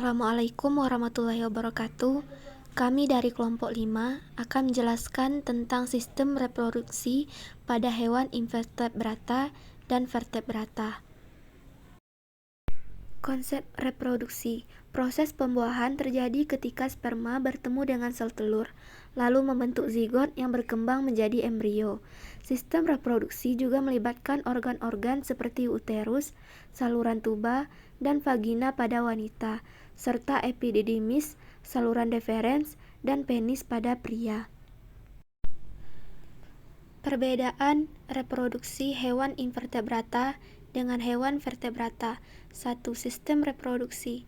Assalamualaikum warahmatullahi wabarakatuh. Kami dari kelompok 5 akan menjelaskan tentang sistem reproduksi pada hewan invertebrata dan vertebrata. Konsep reproduksi. Proses pembuahan terjadi ketika sperma bertemu dengan sel telur, lalu membentuk zigot yang berkembang menjadi embrio. Sistem reproduksi juga melibatkan organ-organ seperti uterus, saluran tuba, dan vagina pada wanita, serta epididymis, saluran deferens, dan penis pada pria. Perbedaan reproduksi hewan invertebrata dengan hewan vertebrata. 1. Sistem reproduksi.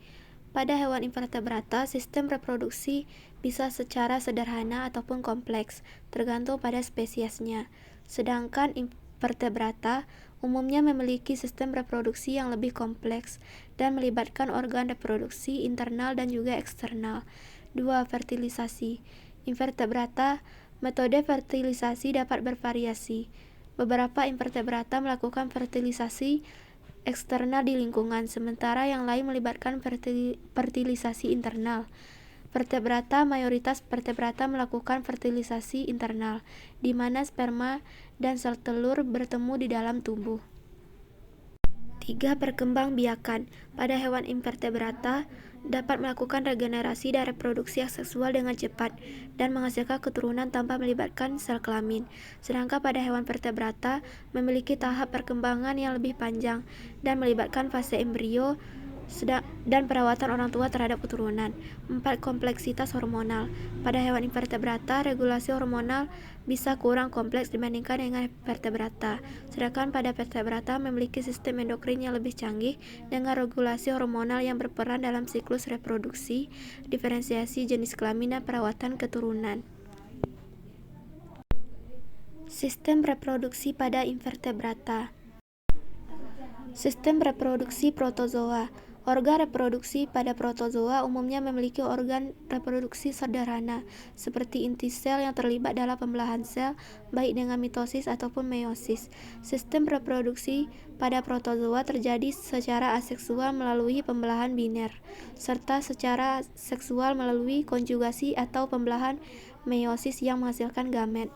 Pada hewan invertebrata, sistem reproduksi bisa secara sederhana ataupun kompleks, tergantung pada spesiesnya. Sedangkan invertebrata umumnya memiliki sistem reproduksi yang lebih kompleks dan melibatkan organ reproduksi internal dan juga eksternal. 2. Fertilisasi. Invertebrata, metode fertilisasi dapat bervariasi. Beberapa invertebrata melakukan fertilisasi eksternal di lingkungan, sementara yang lain melibatkan fertilisasi internal. Mayoritas vertebrata melakukan fertilisasi internal, di mana sperma dan sel telur bertemu di dalam tubuh. 3. Perkembangbiakan. Pada hewan invertebrata dapat melakukan regenerasi dan reproduksi seksual dengan cepat dan menghasilkan keturunan tanpa melibatkan sel kelamin. Sedangkan pada hewan vertebrata memiliki tahap perkembangan yang lebih panjang dan melibatkan fase embrio dan perawatan orang tua terhadap keturunan. 4. Kompleksitas hormonal. Pada hewan invertebrata, regulasi hormonal bisa kurang kompleks dibandingkan dengan vertebrata. Sedangkan pada vertebrata memiliki sistem endokrin yang lebih canggih dengan regulasi hormonal yang berperan dalam siklus reproduksi, diferensiasi jenis kelamin dan perawatan keturunan. Sistem reproduksi pada invertebrata. Sistem reproduksi protozoa. Organ reproduksi pada protozoa umumnya memiliki organ reproduksi sederhana, seperti inti sel yang terlibat dalam pembelahan sel, baik dengan mitosis ataupun meiosis. Sistem reproduksi pada protozoa terjadi secara aseksual melalui pembelahan biner, serta secara seksual melalui konjugasi atau pembelahan meiosis yang menghasilkan gamet.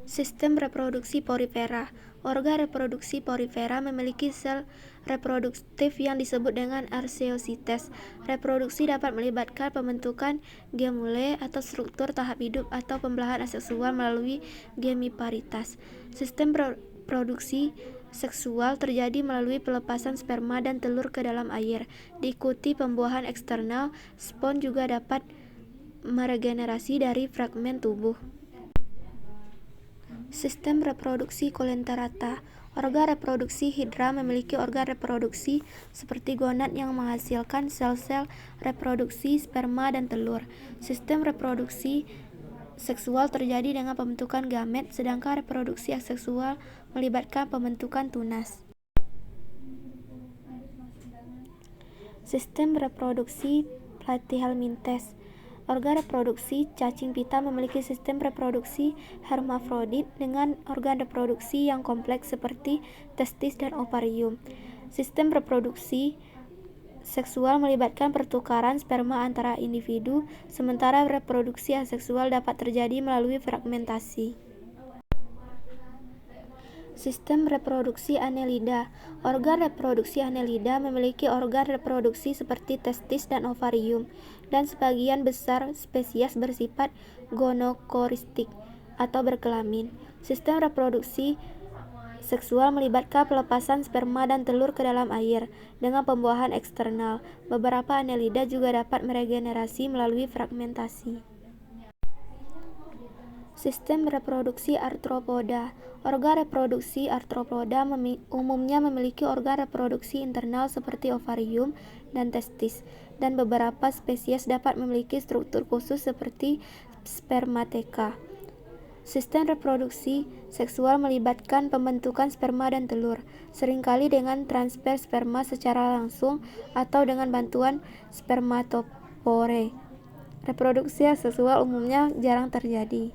Sistem reproduksi porifera. Organ reproduksi porifera memiliki sel reproduktif yang disebut dengan archeosites. Reproduksi dapat melibatkan pembentukan gemule atau struktur tahap hidup atau pembelahan aseksual melalui gemiparitas. Sistem reproduksi seksual terjadi melalui pelepasan sperma dan telur ke dalam air, diikuti pembuahan eksternal. Spons juga dapat meregenerasi dari fragmen tubuh. Sistem reproduksi coelenterata. Organ reproduksi hidra memiliki organ reproduksi seperti gonad yang menghasilkan sel-sel reproduksi sperma dan telur. Sistem reproduksi seksual terjadi dengan pembentukan gamet, sedangkan reproduksi aseksual melibatkan pembentukan tunas. Sistem reproduksi platyhelminthes. Organ reproduksi cacing pita memiliki sistem reproduksi hermafrodit dengan organ reproduksi yang kompleks seperti testis dan ovarium. Sistem reproduksi seksual melibatkan pertukaran sperma antara individu, sementara reproduksi aseksual dapat terjadi melalui fragmentasi. Sistem reproduksi Annelida. Organ reproduksi Annelida memiliki organ reproduksi seperti testis dan ovarium, dan sebagian besar spesies bersifat gonokoristik atau berkelamin. Sistem reproduksi seksual melibatkan pelepasan sperma dan telur ke dalam air dengan pembuahan eksternal. Beberapa Annelida juga dapat meregenerasi melalui fragmentasi. Sistem reproduksi arthropoda. Organ reproduksi arthropoda umumnya memiliki organ reproduksi internal seperti ovarium dan testis, dan beberapa spesies dapat memiliki struktur khusus seperti spermateka. Sistem reproduksi seksual melibatkan pembentukan sperma dan telur, seringkali dengan transfer sperma secara langsung atau dengan bantuan spermatopore. Reproduksi seksual umumnya jarang terjadi.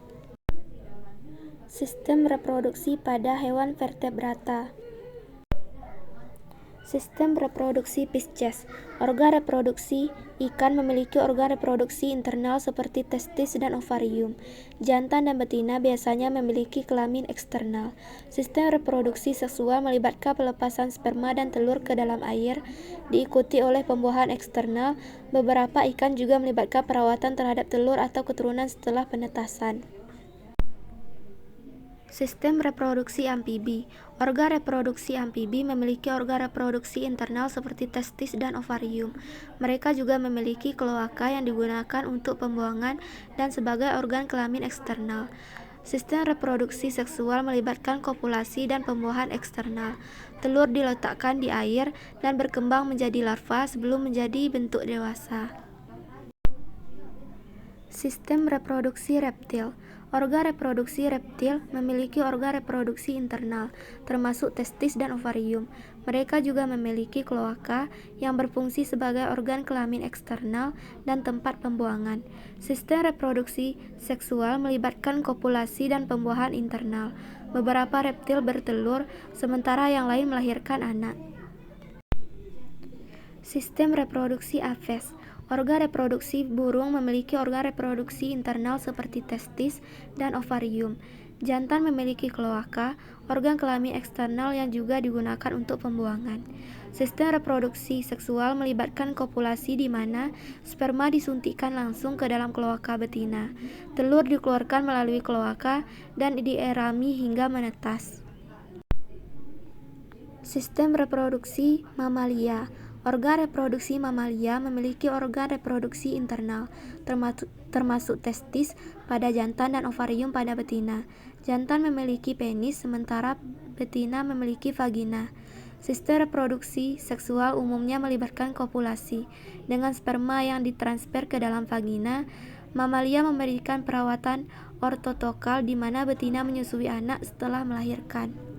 Sistem reproduksi pada hewan vertebrata. Sistem reproduksi Pisces. Organ reproduksi ikan memiliki organ reproduksi internal seperti testis dan ovarium. Jantan dan betina biasanya memiliki kelamin eksternal. Sistem reproduksi seksual melibatkan pelepasan sperma dan telur ke dalam air, diikuti oleh pembuahan eksternal. Beberapa ikan juga melibatkan perawatan terhadap telur atau keturunan setelah penetasan. Sistem reproduksi amfibi. Organ reproduksi amfibi memiliki organ reproduksi internal seperti testis dan ovarium. Mereka juga memiliki kloaka yang digunakan untuk pembuangan dan sebagai organ kelamin eksternal. Sistem reproduksi seksual melibatkan kopulasi dan pembuahan eksternal. Telur diletakkan di air dan berkembang menjadi larva sebelum menjadi bentuk dewasa. Sistem reproduksi reptil. Organ reproduksi reptil memiliki organ reproduksi internal, termasuk testis dan ovarium. Mereka juga memiliki kloaka yang berfungsi sebagai organ kelamin eksternal dan tempat pembuangan. Sistem reproduksi seksual melibatkan kopulasi dan pembuahan internal. Beberapa reptil bertelur, sementara yang lain melahirkan anak. Sistem reproduksi Aves. Organ reproduksi burung memiliki organ reproduksi internal seperti testis dan ovarium. Jantan memiliki kloaka, organ kelamin eksternal yang juga digunakan untuk pembuangan. Sistem reproduksi seksual melibatkan kopulasi di mana sperma disuntikkan langsung ke dalam kloaka betina. Telur dikeluarkan melalui kloaka dan dierami hingga menetas. Sistem reproduksi mamalia. Organ reproduksi mamalia memiliki organ reproduksi internal, termasuk testis pada jantan dan ovarium pada betina. Jantan memiliki penis, sementara betina memiliki vagina. Sistem reproduksi seksual umumnya melibatkan kopulasi, dengan sperma yang ditransfer ke dalam vagina. Mamalia memberikan perawatan ortotokal di mana betina menyusui anak setelah melahirkan.